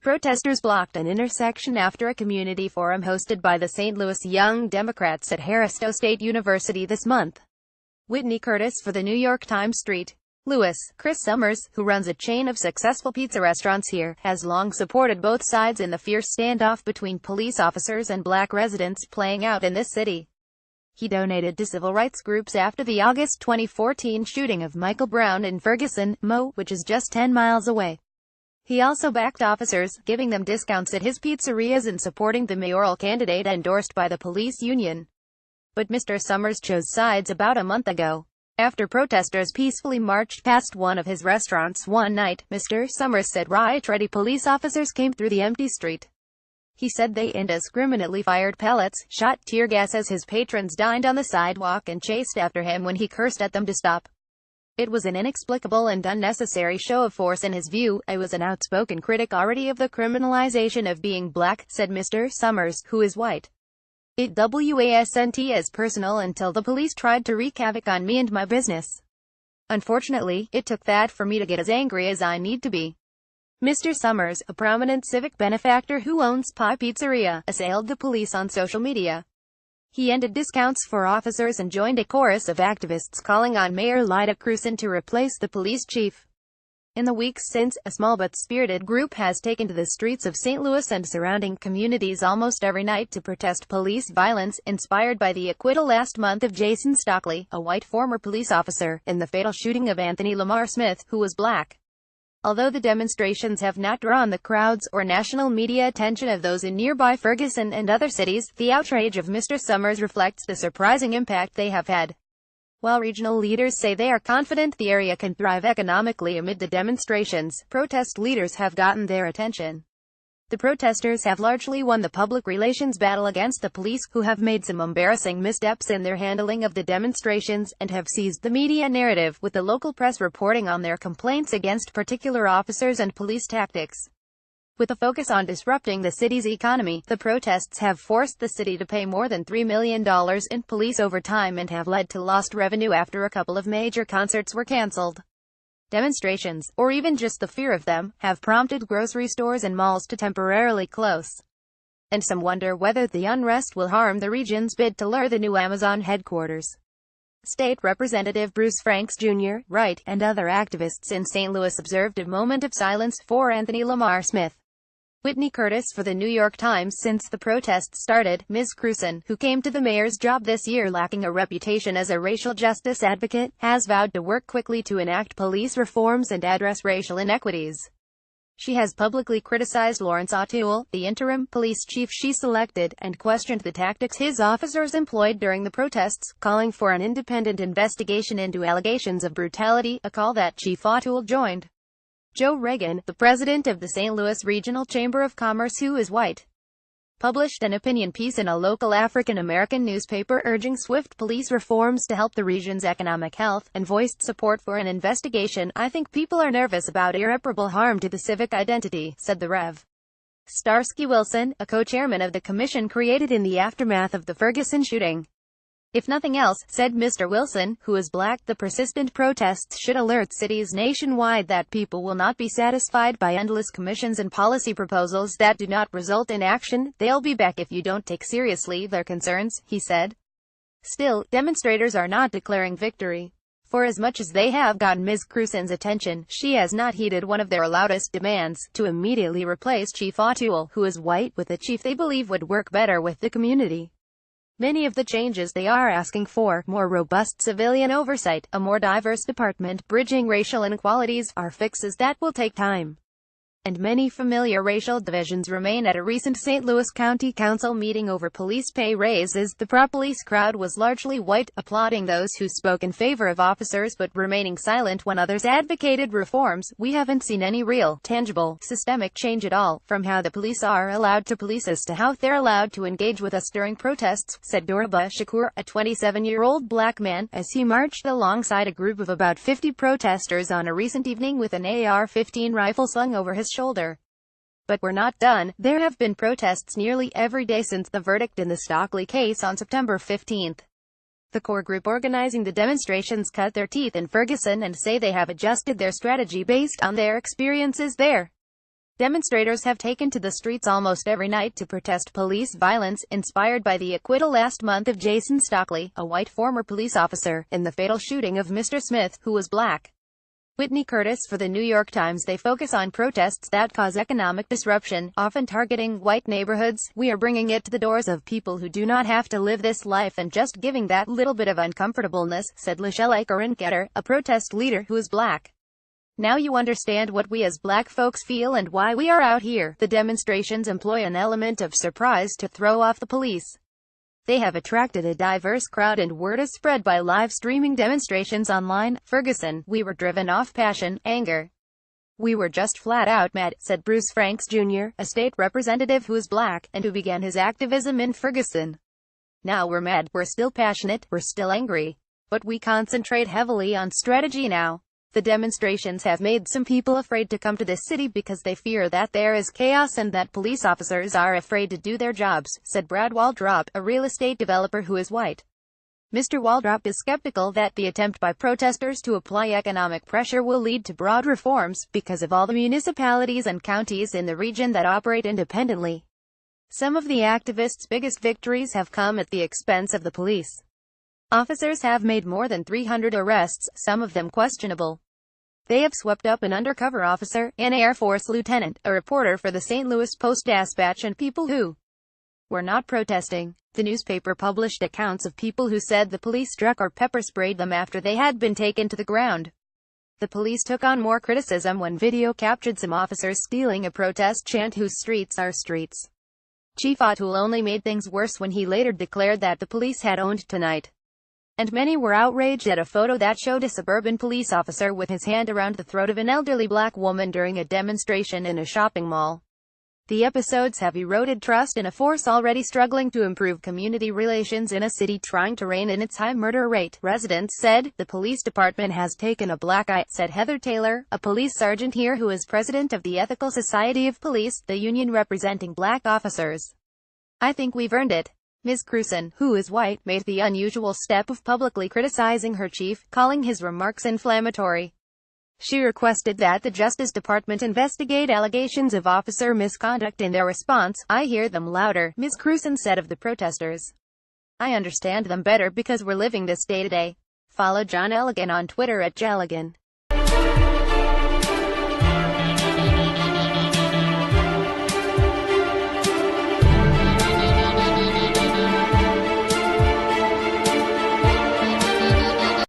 Protesters blocked an intersection after a community forum hosted by the St. Louis Young Democrats at Heristo State University this month. Whitney Curtis for the New York Times. St. Louis. Chris Summers, who runs a chain of successful pizza restaurants here, has long supported both sides in the fierce standoff between police officers and black residents playing out in this city. He donated to civil rights groups after the August 2014 shooting of Michael Brown in Ferguson, Mo, which is just 10 miles away. He also backed officers, giving them discounts at his pizzerias and supporting the mayoral candidate endorsed by the police union. But Mr. Summers chose sides about a month ago. After protesters peacefully marched past one of his restaurants one night, Mr. Summers said riot-ready police officers came through the empty street. He said they indiscriminately fired pellets, shot tear gas as his patrons dined on the sidewalk and chased after him when he cursed at them to stop. It was an inexplicable and unnecessary show of force in his view. I was an outspoken critic already of the criminalization of being black, said Mr. Summers, who is white. It wasn't as personal until the police tried to wreak havoc on me and my business. Unfortunately, it took that for me to get as angry as I need to be. Mr. Summers, a prominent civic benefactor who owns Pie Pizzeria, assailed the police on social media. He ended discounts for officers and joined a chorus of activists calling on Mayor Lyda Krewson to replace the police chief. In the weeks since, a small but spirited group has taken to the streets of St. Louis and surrounding communities almost every night to protest police violence, inspired by the acquittal last month of Jason Stockley, a white former police officer, in the fatal shooting of Anthony Lamar Smith, who was black. Although the demonstrations have not drawn the crowds or national media attention of those in nearby Ferguson and other cities, the outrage of Mr. Summers reflects the surprising impact they have had. While regional leaders say they are confident the area can thrive economically amid the demonstrations, protest leaders have gotten their attention. The protesters have largely won the public relations battle against the police, who have made some embarrassing missteps in their handling of the demonstrations, and have seized the media narrative, with the local press reporting on their complaints against particular officers and police tactics. With a focus on disrupting the city's economy, the protests have forced the city to pay more than $3 million in police overtime and have led to lost revenue after a couple of major concerts were cancelled. Demonstrations, or even just the fear of them, have prompted grocery stores and malls to temporarily close. And some wonder whether the unrest will harm the region's bid to lure the new Amazon headquarters. State Representative Bruce Franks Jr., right, and other activists in St. Louis observed a moment of silence for Anthony Lamar Smith. Whitney Curtis for the New York Times. Since the protests started, Ms. Krewson, who came to the mayor's job this year lacking a reputation as a racial justice advocate, has vowed to work quickly to enact police reforms and address racial inequities. She has publicly criticized Lawrence O'Toole, the interim police chief she selected, and questioned the tactics his officers employed during the protests, calling for an independent investigation into allegations of brutality, a call that Chief O'Toole joined. Joe Reagan, the president of the St. Louis Regional Chamber of Commerce, who is white, published an opinion piece in a local African-American newspaper urging swift police reforms to help the region's economic health, and voiced support for an investigation. I think people are nervous about irreparable harm to the civic identity, said the Rev. Starsky Wilson, a co-chairman of the commission created in the aftermath of the Ferguson shooting. If nothing else, said Mr. Wilson, who is black, the persistent protests should alert cities nationwide that people will not be satisfied by endless commissions and policy proposals that do not result in action. They'll be back if you don't take seriously their concerns, he said. Still, demonstrators are not declaring victory. For as much as they have gotten Ms. Krewson's attention, she has not heeded one of their loudest demands, to immediately replace Chief O'Toole, who is white, with a chief they believe would work better with the community. Many of the changes they are asking for, more robust civilian oversight, a more diverse department, bridging racial inequalities, are fixes that will take time. And many familiar racial divisions remain. At a recent St. Louis County Council meeting over police pay raises, the pro-police crowd was largely white, applauding those who spoke in favor of officers but remaining silent when others advocated reforms. We haven't seen any real, tangible, systemic change at all, from how the police are allowed to police us to how they're allowed to engage with us during protests, said Doraba Shakur, a 27-year-old black man, as he marched alongside a group of about 50 protesters on a recent evening with an AR-15 rifle slung over his shoulder. But we're not done. There have been protests nearly every day since the verdict in the Stockley case on September 15. The core group organizing the demonstrations cut their teeth in Ferguson and say they have adjusted their strategy based on their experiences there. Demonstrators have taken to the streets almost every night to protest police violence, inspired by the acquittal last month of Jason Stockley, a white former police officer, in the fatal shooting of Mr. Smith, who was black. Whitney Curtis for the New York Times. They focus on protests that cause economic disruption, often targeting white neighborhoods. We are bringing it to the doors of people who do not have to live this life and just giving that little bit of uncomfortableness, said Lachelle Akerin-Getter, a protest leader who is black. Now you understand what we as black folks feel and why we are out here. The demonstrations employ an element of surprise to throw off the police. They have attracted a diverse crowd and word is spread by live streaming demonstrations online. Ferguson, we were driven off passion, anger. We were just flat out mad, said Bruce Franks Jr., a state representative who is black, and who began his activism in Ferguson. Now we're mad, we're still passionate, we're still angry. But we concentrate heavily on strategy now. The demonstrations have made some people afraid to come to this city because they fear that there is chaos and that police officers are afraid to do their jobs, said Brad Waldrop, a real estate developer who is white. Mr. Waldrop is skeptical that the attempt by protesters to apply economic pressure will lead to broad reforms, because of all the municipalities and counties in the region that operate independently. Some of the activists' biggest victories have come at the expense of the police. Officers have made more than 300 arrests, some of them questionable. They have swept up an undercover officer, an Air Force lieutenant, a reporter for the St. Louis Post-Dispatch, and people who were not protesting. The newspaper published accounts of people who said the police struck or pepper-sprayed them after they had been taken to the ground. The police took on more criticism when video captured some officers stealing a protest chant whose streets are streets. Chief O'Toole only made things worse when he later declared that the police had owned tonight. And many were outraged at a photo that showed a suburban police officer with his hand around the throat of an elderly black woman during a demonstration in a shopping mall. The episodes have eroded trust in a force already struggling to improve community relations in a city trying to rein in its high murder rate, residents said. The police department has taken a black eye, said Heather Taylor, a police sergeant here who is president of the Ethical Society of Police, the union representing black officers. I think we've earned it. Ms. Cruson, who is white, made the unusual step of publicly criticizing her chief, calling his remarks inflammatory. She requested that the Justice Department investigate allegations of officer misconduct. In their response, I hear them louder, Ms. Cruson said of the protesters. I understand them better because we're living this day to day. Follow John Elligan on Twitter at Jelligan.